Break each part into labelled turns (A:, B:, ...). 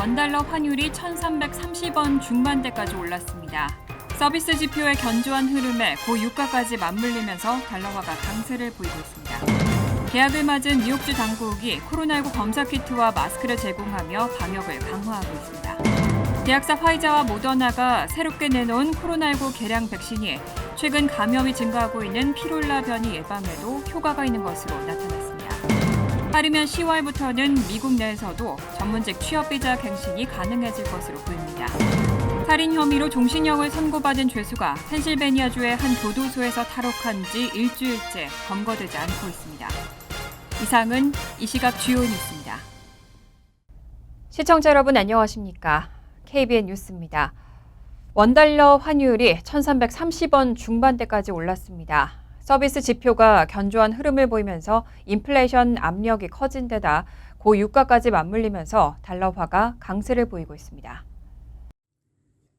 A: 원달러 환율이 1,330원 중반대까지 올랐습니다. 서비스 지표의 견조한 흐름에 고유가까지 맞물리면서 달러화가 강세를 보이고 있습니다. 개학을 맞은 뉴욕주 당국이 코로나19 검사 키트와 마스크를 제공하며 방역을 강화하고 있습니다. 제약사 화이자와 모더나가 새롭게 내놓은 코로나19 개량 백신이 최근 감염이 증가하고 있는 피롤라 변이 예방에도 효과가 있는 것으로 나타났습니다. 빠르면 10월부터는 미국 내에서도 전문직 취업비자 갱신이 가능해질 것으로 보입니다. 살인 혐의로 종신형을 선고받은 죄수가 펜실베니아주의 한 교도소에서 탈옥한 지 일주일째 검거되지 않고 있습니다. 이상은 이 시각 주요 뉴스입니다.
B: 시청자 여러분 안녕하십니까? KBN 뉴스입니다. 원달러 환율이 1,330원 중반대까지 올랐습니다. 서비스 지표가 견조한 흐름을 보이면서 인플레이션 압력이 커진 데다 고유가까지 맞물리면서 달러화가 강세를 보이고 있습니다.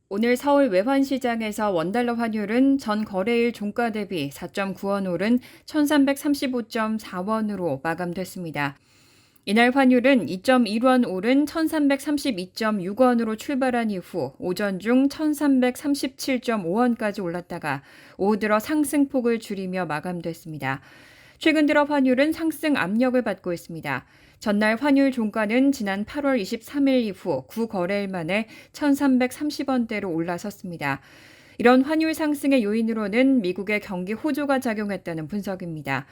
B: 오늘 서울 외환시장에서 원달러 환율은 전 거래일 종가 대비 4.9원 오른 1,335.4원으로 마감됐습니다. 이날 환율은 2.1원 오른 1,332.6원으로 출발한 이후 오전 중 1,337.5원까지 올랐다가 오후 들어 상승폭을 줄이며 마감됐습니다. 최근 들어 환율은 상승 압력을 받고 있습니다. 전날 환율 종가는 지난 8월 23일 이후 9거래일 만에 1,330원대로 올라섰습니다. 이런 환율 상승의 요인으로는 미국의 경기 호조가 작용했다는 분석입니다.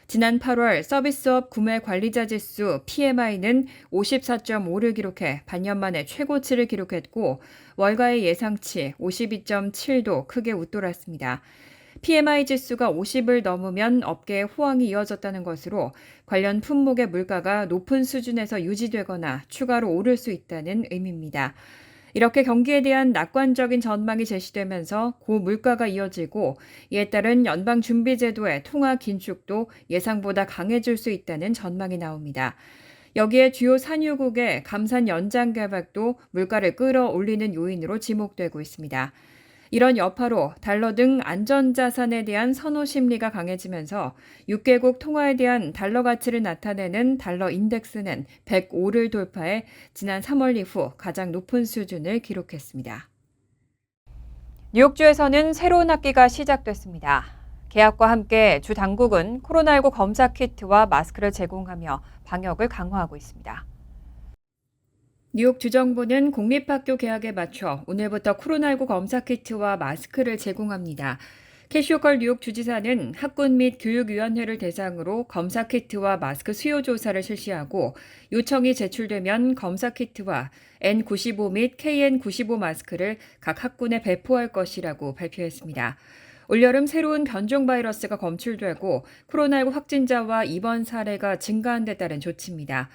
B: 지난 8월 서비스업 구매 관리자 지수 PMI는 54.5를 기록해 반년 만에 최고치를 기록했고 월가의 예상치 52.7도 크게 웃돌았습니다. PMI 지수가 50을 넘으면 업계의 호황이 이어졌다는 것으로 관련 품목의 물가가 높은 수준에서 유지되거나 추가로 오를 수 있다는 의미입니다. 이렇게 경기에 대한 낙관적인 전망이 제시되면서 고물가가 이어지고 이에 따른 연방준비제도의 통화 긴축도 예상보다 강해질 수 있다는 전망이 나옵니다. 여기에 주요 산유국의 감산 연장 계획도 물가를 끌어올리는 요인으로 지목되고 있습니다. 이런 여파로 달러 등 안전자산에 대한 선호 심리가 강해지면서 6개국 통화에 대한 달러 가치를 나타내는 달러 인덱스는 105를 돌파해 지난 3월 이후 가장 높은 수준을 기록했습니다. 뉴욕주에서는 새로운 학기가 시작됐습니다. 개학과 함께 주 당국은 코로나19 검사 키트와 마스크를 제공하며 방역을 강화하고 있습니다. 뉴욕 주정부는 공립학교 개학에 맞춰 오늘부터 코로나19 검사 키트와 마스크를 제공합니다. 캐시오컬 뉴욕 주지사는 학군 및 교육위원회를 대상으로 검사 키트와 마스크 수요 조사를 실시하고 요청이 제출되면 검사 키트와 N95 및 KN95 마스크를 각 학군에 배포할 것이라고 발표했습니다. 올여름 새로운 변종 바이러스가 검출되고 코로나19 확진자와 입원 사례가 증가한 데 따른 조치입니다.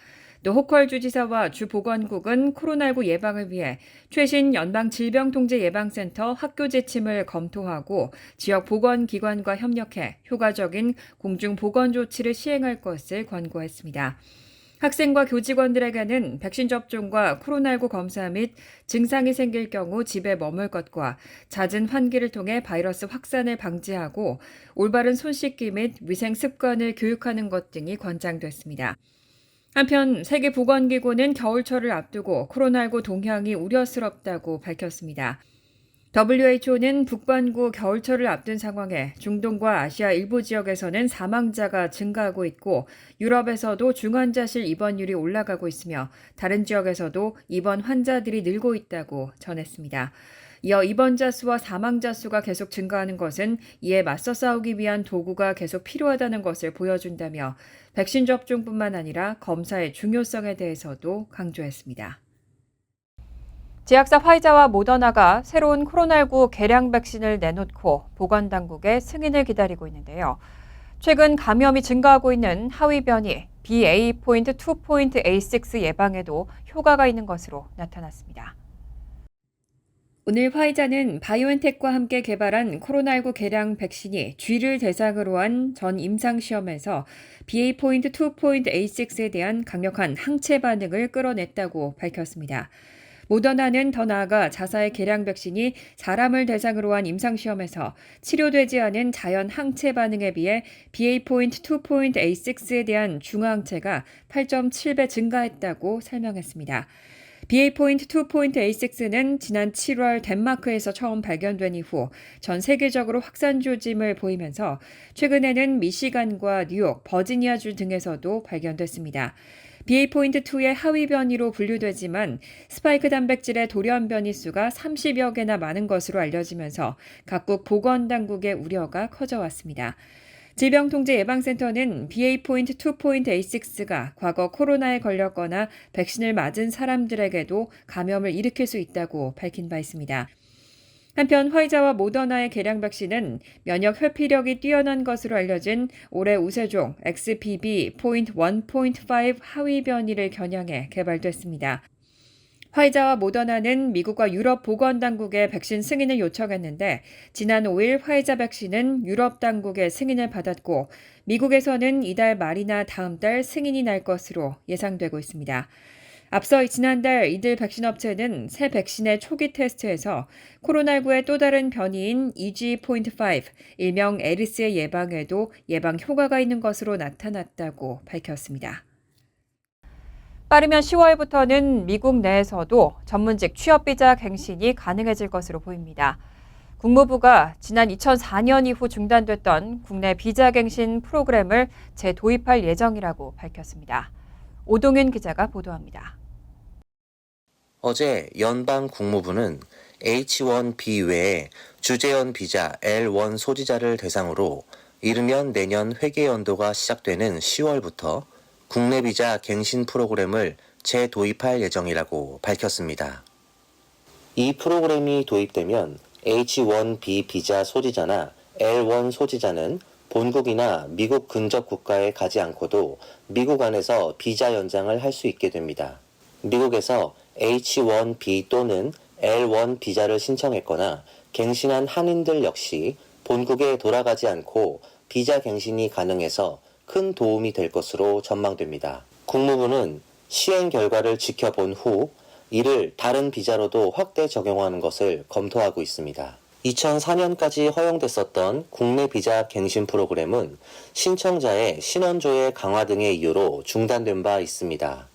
B: 또 호컬 주지사와 주 보건국은 코로나19 예방을 위해 최신 연방질병통제예방센터 학교 재침을 검토하고 지역 보건기관과 협력해 효과적인 공중보건 조치를 시행할 것을 권고했습니다. 학생과 교직원들에게는 백신 접종과 코로나19 검사 및 증상이 생길 경우 집에 머물 것과 잦은 환기를 통해 바이러스 확산을 방지하고 올바른 손 씻기 및 위생 습관을 교육하는 것 등이 권장됐습니다. 한편 세계보건기구는 겨울철을 앞두고 코로나19 동향이 우려스럽다고 밝혔습니다. WHO는 북반구 겨울철을 앞둔 상황에 중동과 아시아 일부 지역에서는 사망자가 증가하고 있고 유럽에서도 중환자실 입원율이 올라가고 있으며 다른 지역에서도 입원 환자들이 늘고 있다고 전했습니다. 이어 입원자 수와 사망자 수가 계속 증가하는 것은 이에 맞서 싸우기 위한 도구가 계속 필요하다는 것을 보여준다며 백신 접종뿐만 아니라 검사의 중요성에 대해서도 강조했습니다. 제약사 화이자와 모더나가 새로운 코로나19 개량 백신을 내놓고 보건당국의 승인을 기다리고 있는데요. 최근 감염이 증가하고 있는 하위 변이 BA.2.86 예방에도 효과가 있는 것으로 나타났습니다. 오늘 화이자는 바이오엔텍과 함께 개발한 코로나19 개량 백신이 쥐를 대상으로 한 전 임상시험에서 BA.2.86에 대한 강력한 항체 반응을 끌어냈다고 밝혔습니다. 모더나는 더 나아가 자사의 개량 백신이 사람을 대상으로 한 임상시험에서 치료되지 않은 자연 항체 반응에 비해 BA.2.86에 대한 중화항체가 8.7배 증가했다고 설명했습니다. BA.2.86는 지난 7월 덴마크에서 처음 발견된 이후 전 세계적으로 확산 조짐을 보이면서 최근에는 미시간과 뉴욕, 버지니아주 등에서도 발견됐습니다. BA.2의 하위 변이로 분류되지만 스파이크 단백질의 돌연 변이 수가 30여 개나 많은 것으로 알려지면서 각국 보건당국의 우려가 커져왔습니다. 질병통제예방센터는 BA.2.86가 과거 코로나에 걸렸거나 백신을 맞은 사람들에게도 감염을 일으킬 수 있다고 밝힌 바 있습니다. 한편 화이자와 모더나의 개량 백신은 면역 회피력이 뛰어난 것으로 알려진 올해 우세종 XBB.1.5 하위 변이를 겨냥해 개발됐습니다. 화이자와 모더나는 미국과 유럽 보건당국에 백신 승인을 요청했는데 지난 5일 화이자 백신은 유럽 당국의 승인을 받았고 미국에서는 이달 말이나 다음 달 승인이 날 것으로 예상되고 있습니다. 앞서 지난달 이들 백신 업체는 새 백신의 초기 테스트에서 코로나19의 또 다른 변이인 EG.5, 일명 에리스의 예방에도 예방 효과가 있는 것으로 나타났다고 밝혔습니다. 빠르면 10월부터는 미국 내에서도 전문직 취업비자 갱신이 가능해질 것으로 보입니다. 국무부가 지난 2004년 이후 중단됐던 국내 비자 갱신 프로그램을 재도입할 예정이라고 밝혔습니다. 오동윤 기자가 보도합니다.
C: 어제 연방 국무부는 H1B 외에 주재원 비자 L1 소지자를 대상으로 이르면 내년 회계 연도가 시작되는 10월부터 국내 비자 갱신 프로그램을 재도입할 예정이라고 밝혔습니다. 이 프로그램이 도입되면 H1B 비자 소지자나 L1 소지자는 본국이나 미국 근접 국가에 가지 않고도 미국 안에서 비자 연장을 할 수 있게 됩니다. 미국에서 H1B 또는 L1 비자를 신청했거나 갱신한 한인들 역시 본국에 돌아가지 않고 비자 갱신이 가능해서 큰 도움이 될 것으로 전망됩니다. 국무부는 시행 결과를 지켜본 후 이를 다른 비자로도 확대 적용하는 것을 검토하고 있습니다. 2004년까지 허용됐었던 국내 비자 갱신 프로그램은 신청자의 신원조회 강화 등의 이유로 중단된 바 있습니다.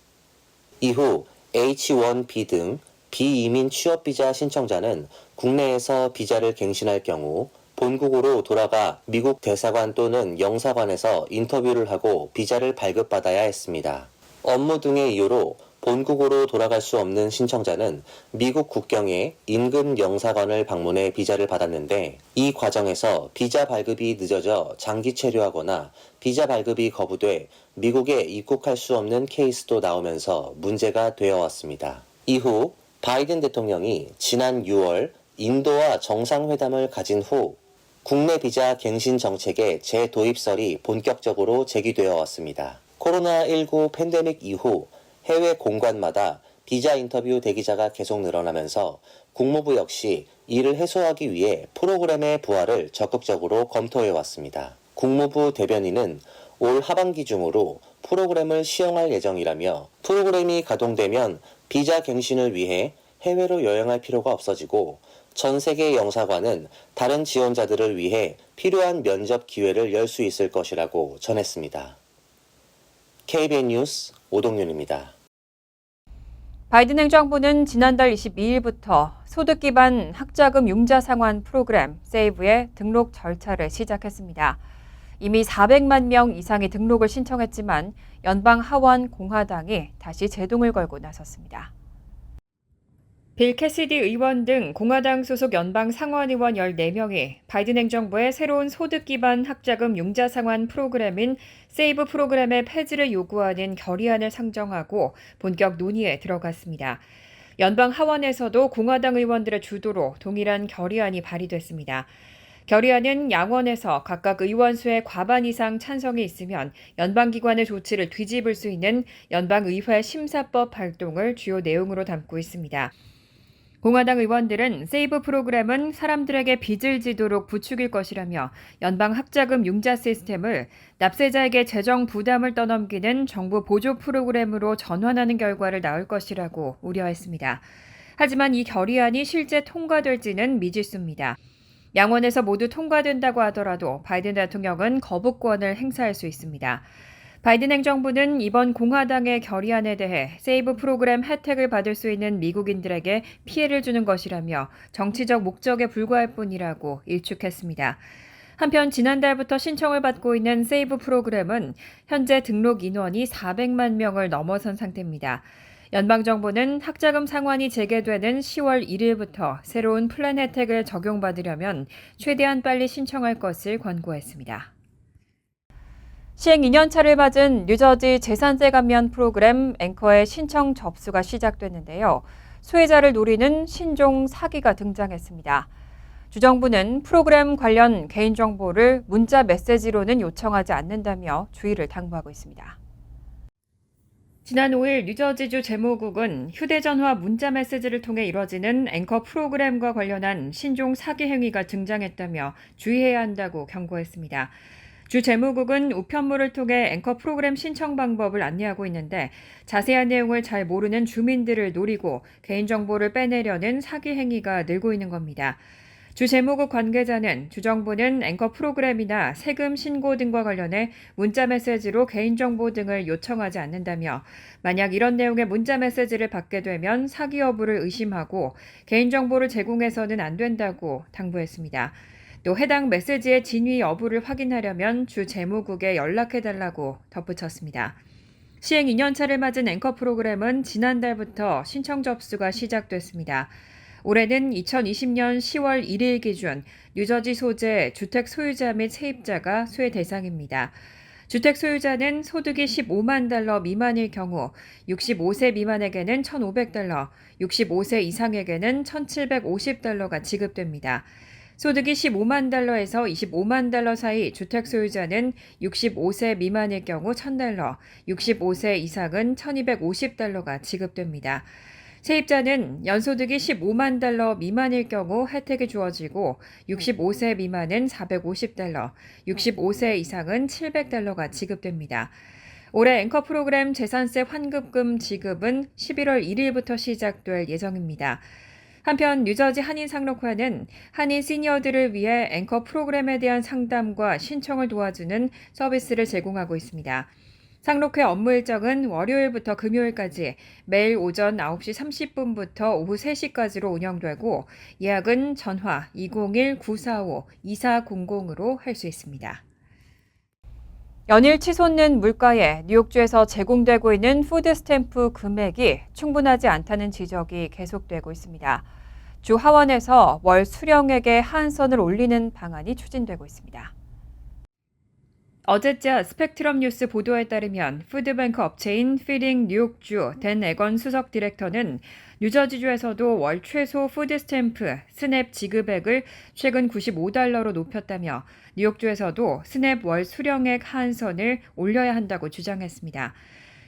C: 이후 H1B 등 비이민 취업비자 신청자는 국내에서 비자를 갱신할 경우 본국으로 돌아가 미국 대사관 또는 영사관에서 인터뷰를 하고 비자를 발급받아야 했습니다. 업무 등의 이유로 본국으로 돌아갈 수 없는 신청자는 미국 국경의 인근 영사관을 방문해 비자를 받았는데 이 과정에서 비자 발급이 늦어져 장기 체류하거나 비자 발급이 거부돼 미국에 입국할 수 없는 케이스도 나오면서 문제가 되어 왔습니다. 이후 바이든 대통령이 지난 6월 인도와 정상회담을 가진 후 국내 비자 갱신 정책의 재도입설이 본격적으로 제기되어 왔습니다. 코로나19 팬데믹 이후 해외 공관마다 비자 인터뷰 대기자가 계속 늘어나면서 국무부 역시 이를 해소하기 위해 프로그램의 부활을 적극적으로 검토해 왔습니다. 국무부 대변인은 올 하반기 중으로 프로그램을 시행할 예정이라며 프로그램이 가동되면 비자 갱신을 위해 해외로 여행할 필요가 없어지고 전 세계 영사관은 다른 지원자들을 위해 필요한 면접 기회를 열 수 있을 것이라고 전했습니다. KBN 뉴스 오동윤입니다.
B: 바이든 행정부는 지난달 22일부터 소득 기반 학자금 융자 상환 프로그램 세이브의 등록 절차를 시작했습니다. 이미 400만 명 이상이 등록을 신청했지만 연방 하원 공화당이 다시 제동을 걸고 나섰습니다. 빌 캐시디 의원 등 공화당 소속 연방 상원의원 14명이 바이든 행정부의 새로운 소득 기반 학자금 융자 상환 프로그램인 세이브 프로그램의 폐지를 요구하는 결의안을 상정하고 본격 논의에 들어갔습니다. 연방 하원에서도 공화당 의원들의 주도로 동일한 결의안이 발의됐습니다. 결의안은 양원에서 각각 의원수의 과반 이상 찬성이 있으면 연방기관의 조치를 뒤집을 수 있는 연방의회 심사법 발동을 주요 내용으로 담고 있습니다. 공화당 의원들은 세이브 프로그램은 사람들에게 빚을 지도록 부추길 것이라며 연방 학자금 융자 시스템을 납세자에게 재정 부담을 떠넘기는 정부 보조 프로그램으로 전환하는 결과를 낳을 것이라고 우려했습니다. 하지만 이 결의안이 실제 통과될지는 미지수입니다. 양원에서 모두 통과된다고 하더라도 바이든 대통령은 거부권을 행사할 수 있습니다. 바이든 행정부는 이번 공화당의 결의안에 대해 세이브 프로그램 혜택을 받을 수 있는 미국인들에게 피해를 주는 것이라며 정치적 목적에 불과할 뿐이라고 일축했습니다. 한편 지난달부터 신청을 받고 있는 세이브 프로그램은 현재 등록 인원이 400만 명을 넘어선 상태입니다. 연방정부는 학자금 상환이 재개되는 10월 1일부터 새로운 플랜 혜택을 적용받으려면 최대한 빨리 신청할 것을 권고했습니다. 시행 2년차를 맞은 뉴저지 재산세 감면 프로그램 앵커의 신청 접수가 시작됐는데요. 수혜자를 노리는 신종 사기가 등장했습니다. 주정부는 프로그램 관련 개인정보를 문자 메시지로는 요청하지 않는다며 주의를 당부하고 있습니다. 지난 5일 뉴저지주 재무국은 휴대전화 문자 메시지를 통해 이뤄지는 앵커 프로그램과 관련한 신종 사기 행위가 등장했다며 주의해야 한다고 경고했습니다. 주 재무국은 우편물을 통해 앵커 프로그램 신청 방법을 안내하고 있는데 자세한 내용을 잘 모르는 주민들을 노리고 개인정보를 빼내려는 사기 행위가 늘고 있는 겁니다. 주 재무국 관계자는 주정부는 앵커 프로그램이나 세금 신고 등과 관련해 문자 메시지로 개인정보 등을 요청하지 않는다며 만약 이런 내용의 문자 메시지를 받게 되면 사기 여부를 의심하고 개인정보를 제공해서는 안 된다고 당부했습니다. 또 해당 메시지의 진위 여부를 확인하려면 주 재무국에 연락해달라고 덧붙였습니다. 시행 2년차를 맞은 앵커 프로그램은 지난달부터 신청 접수가 시작됐습니다. 올해는 2020년 10월 1일 기준 뉴저지 소재 주택 소유자 및 세입자가 수혜 대상입니다. 주택 소유자는 소득이 15만 달러 미만일 경우 65세 미만에게는 1,500달러, 65세 이상에게는 1,750달러가 지급됩니다. 소득이 15만 달러에서 25만 달러 사이 주택 소유자는 65세 미만일 경우 1,000달러, 65세 이상은 1,250달러가 지급됩니다. 세입자는 연소득이 15만 달러 미만일 경우 혜택이 주어지고 65세 미만은 450달러, 65세 이상은 700달러가 지급됩니다. 올해 앵커 프로그램 재산세 환급금 지급은 11월 1일부터 시작될 예정입니다. 한편 뉴저지 한인상록회는 한인 시니어들을 위해 앵커 프로그램에 대한 상담과 신청을 도와주는 서비스를 제공하고 있습니다. 상록회 업무 일정은 월요일부터 금요일까지 매일 오전 9시 30분부터 오후 3시까지로 운영되고 예약은 전화 201-945-2400으로 할 수 있습니다. 연일 치솟는 물가에 뉴욕주에서 제공되고 있는 푸드 스탬프 금액이 충분하지 않다는 지적이 계속되고 있습니다. 주 하원에서 월 수령액의 하한선을 올리는 방안이 추진되고 있습니다. 어제자 스펙트럼 뉴스 보도에 따르면 푸드뱅크 업체인 피딩 뉴욕주 댄 에건 수석 디렉터는 뉴저지주에서도 월 최소 푸드 스탬프 스냅 지급액을 최근 $95로 높였다며 뉴욕주에서도 스냅 월 수령액 하한선을 올려야 한다고 주장했습니다.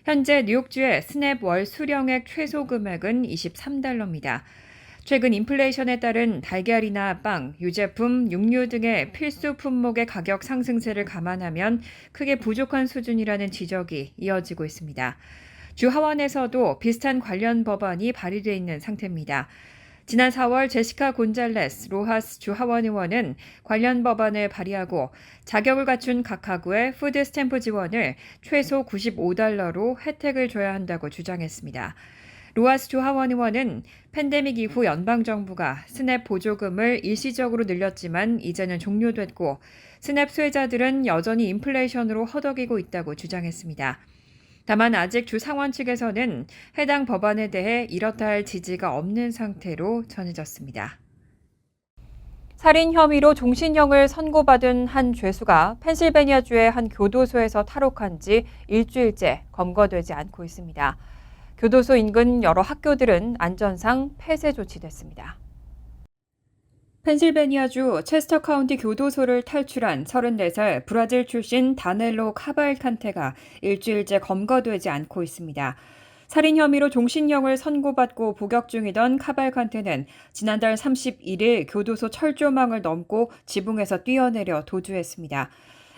B: 현재 뉴욕주의 스냅 월 수령액 최소 금액은 $23입니다. 최근 인플레이션에 따른 달걀이나 빵, 유제품, 육류 등의 필수 품목의 가격 상승세를 감안하면 크게 부족한 수준이라는 지적이 이어지고 있습니다. 주 하원에서도 비슷한 관련 법안이 발의돼 있는 상태입니다. 지난 4월 제시카 곤잘레스 로하스 주 하원 의원은 관련 법안을 발의하고 자격을 갖춘 각 가구의 푸드 스탬프 지원을 최소 $95로 혜택을 줘야 한다고 주장했습니다. 로하스 주 하원 의원은 팬데믹 이후 연방정부가 스냅 보조금을 일시적으로 늘렸지만 이제는 종료됐고 스냅 수혜자들은 여전히 인플레이션으로 허덕이고 있다고 주장했습니다. 다만 아직 주 상원 측에서는 해당 법안에 대해 이렇다 할 지지가 없는 상태로 전해졌습니다. 살인 혐의로 종신형을 선고받은 한 죄수가 펜실베니아주의 한 교도소에서 탈옥한 지 일주일째 검거되지 않고 있습니다. 교도소 인근 여러 학교들은 안전상 폐쇄 조치됐습니다. 펜실베니아주 체스터 카운티 교도소를 탈출한 34살 브라질 출신 다넬로 카발칸테가 일주일째 검거되지 않고 있습니다. 살인 혐의로 종신형을 선고받고 복역 중이던 카발칸테는 지난달 31일 교도소 철조망을 넘고 지붕에서 뛰어내려 도주했습니다.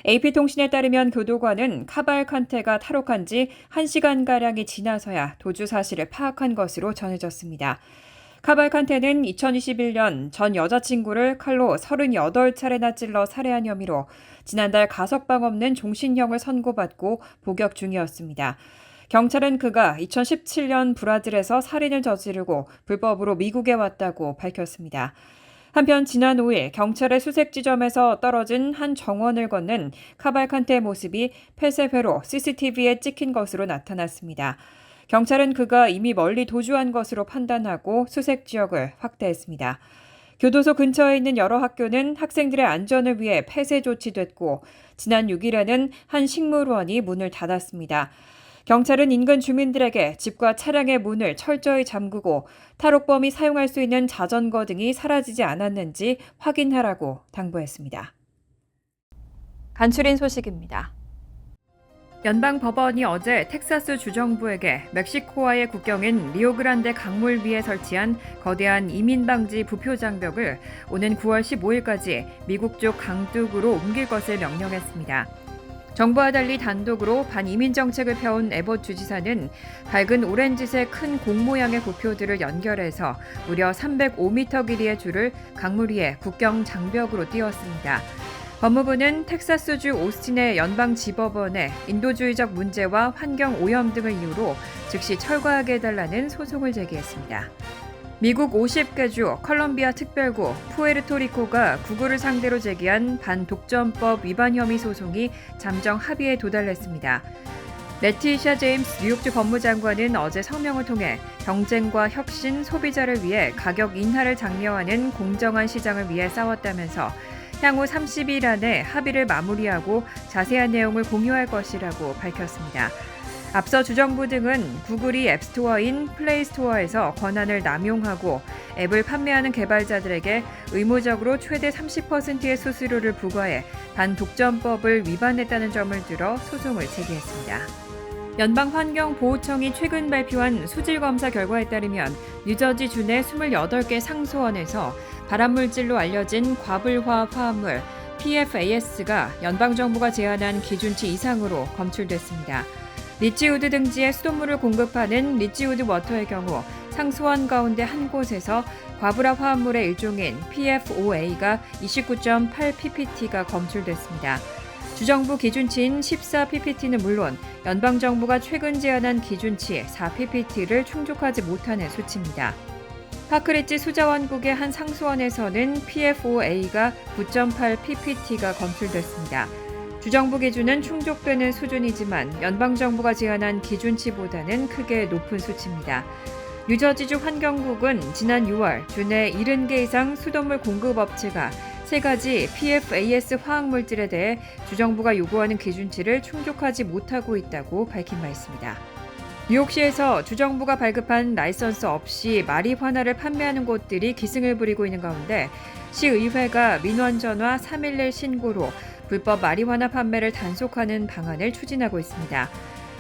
B: AP통신에 따르면 교도관은 카발칸테가 탈옥한 지 1시간가량이 지나서야 도주 사실을 파악한 것으로 전해졌습니다. 카발칸테는 2021년 전 여자친구를 칼로 38차례나 찔러 살해한 혐의로 지난달 가석방 없는 종신형을 선고받고 복역 중이었습니다. 경찰은 그가 2017년 브라질에서 살인을 저지르고 불법으로 미국에 왔다고 밝혔습니다. 한편 지난 5일 경찰의 수색 지점에서 떨어진 한 정원을 걷는 카발칸테의 모습이 폐쇄회로 CCTV에 찍힌 것으로 나타났습니다. 경찰은 그가 이미 멀리 도주한 것으로 판단하고 수색 지역을 확대했습니다. 교도소 근처에 있는 여러 학교는 학생들의 안전을 위해 폐쇄 조치됐고 지난 6일에는 한 식물원이 문을 닫았습니다. 경찰은 인근 주민들에게 집과 차량의 문을 철저히 잠그고 탈옥범이 사용할 수 있는 자전거 등이 사라지지 않았는지 확인하라고 당부했습니다. 간추린 소식입니다. 연방법원이 어제 텍사스 주정부에게 멕시코와의 국경인 리오그란데 강물 위에 설치한 거대한 이민방지 부표 장벽을 오는 9월 15일까지 미국 쪽 강둑으로 옮길 것을 명령했습니다. 정부와 달리 단독으로 반이민 정책을 펴온 에봇 주지사는 밝은 오렌지색 큰 공 모양의 부표들을 연결해서 무려 305m 길이의 줄을 강물 위에 국경 장벽으로 띄웠습니다. 법무부는 텍사스주 오스틴의 연방지법원에 인도주의적 문제와 환경 오염 등을 이유로 즉시 철거하게 해달라는 소송을 제기했습니다. 미국 50개 주 컬럼비아 특별구 푸에르토리코가 구글을 상대로 제기한 반독점법 위반 혐의 소송이 잠정 합의에 도달했습니다. 레티샤 제임스 뉴욕주 법무장관은 어제 성명을 통해 경쟁과 혁신, 소비자를 위해 가격 인하를 장려하는 공정한 시장을 위해 싸웠다면서 향후 30일 안에 합의를 마무리하고 자세한 내용을 공유할 것이라고 밝혔습니다. 앞서 주정부 등은 구글이 앱스토어인 플레이스토어에서 권한을 남용하고 앱을 판매하는 개발자들에게 의무적으로 최대 30%의 수수료를 부과해 반독점법을 위반했다는 점을 들어 소송을 제기했습니다. 연방환경보호청이 최근 발표한 수질검사 결과에 따르면 뉴저지 내 28개 상수원에서 발암물질로 알려진 과불화 화합물 PFAS가 연방정부가 제한한 기준치 이상으로 검출됐습니다. 리치우드 등지에 수돗물을 공급하는 리치우드 워터의 경우 상수원 가운데 한 곳에서 과불화 화합물의 일종인 PFOA가 29.8ppt가 검출됐습니다. 주정부 기준치인 14ppt는 물론 연방정부가 최근 제한한 기준치 4ppt를 충족하지 못하는 수치입니다. 파크리지 수자원국의 한 상수원에서는 PFOA가 9.8ppt가 검출됐습니다. 주정부 기준은 충족되는 수준이지만 연방정부가 제한한 기준치보다는 크게 높은 수치입니다. 뉴저지주 환경국은 지난 6월 주내 70개 이상 수돗물 공급업체가 3가지 PFAS 화학물질에 대해 주정부가 요구하는 기준치를 충족하지 못하고 있다고 밝힌 바 있습니다. 뉴욕시에서 주정부가 발급한 라이선스 없이 마리화나를 판매하는 곳들이 기승을 부리고 있는 가운데 시의회가 민원 전화 311 신고로 불법 마리화나 판매를 단속하는 방안을 추진하고 있습니다.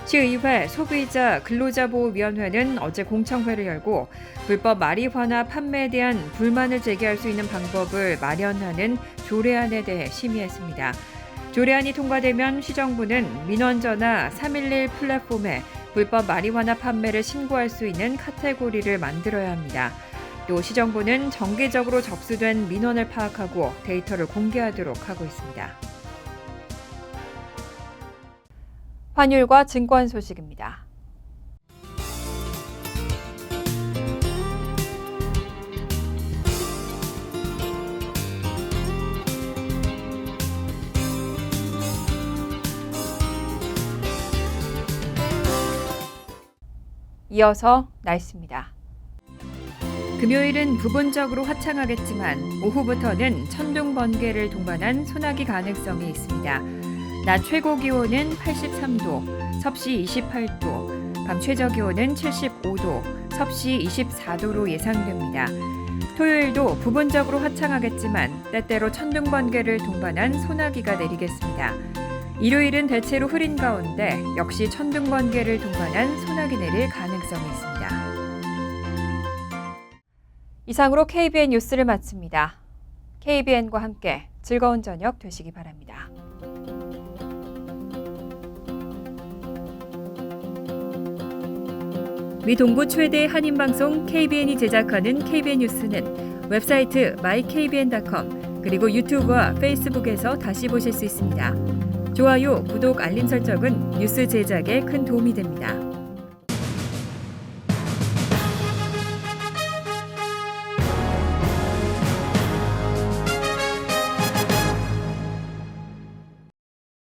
B: 시의회 소비자 근로자보호위원회는 어제 공청회를 열고 불법 마리화나 판매에 대한 불만을 제기할 수 있는 방법을 마련하는 조례안에 대해 심의했습니다. 조례안이 통과되면 시정부는 민원 전화 311 플랫폼에 불법 마리화나 판매를 신고할 수 있는 카테고리를 만들어야 합니다. 또 시정부는 정기적으로 접수된 민원을 파악하고 데이터를 공개하도록 하고 있습니다. 환율과 증권 소식입니다. 이어서 날씨입니다. 금요일은 부분적으로 화창하겠지만 오후부터는 천둥 번개를 동반한 소나기 가능성이 있습니다. 낮 최고 기온은 83도, 섭씨 28도, 밤 최저 기온은 75도, 섭씨 24도로 예상됩니다. 토요일도 부분적으로 화창하겠지만 때때로 천둥 번개를 동반한 소나기가 내리겠습니다. 일요일은 대체로 흐린 가운데 역시 천둥 번개를 동반한 소나기 내릴 가능성이 있습니다. 이상으로 KBN 뉴스를 마칩니다. KBN과 함께 즐거운 저녁 되시기 바랍니다. 미 동부 최대 한인방송 KBN이 제작하는 KBN 뉴스는 웹사이트 mykbn.com 그리고 유튜브와 페이스북에서 다시 보실 수 있습니다. 좋아요, 구독, 알림 설정은 뉴스 제작에 큰 도움이 됩니다.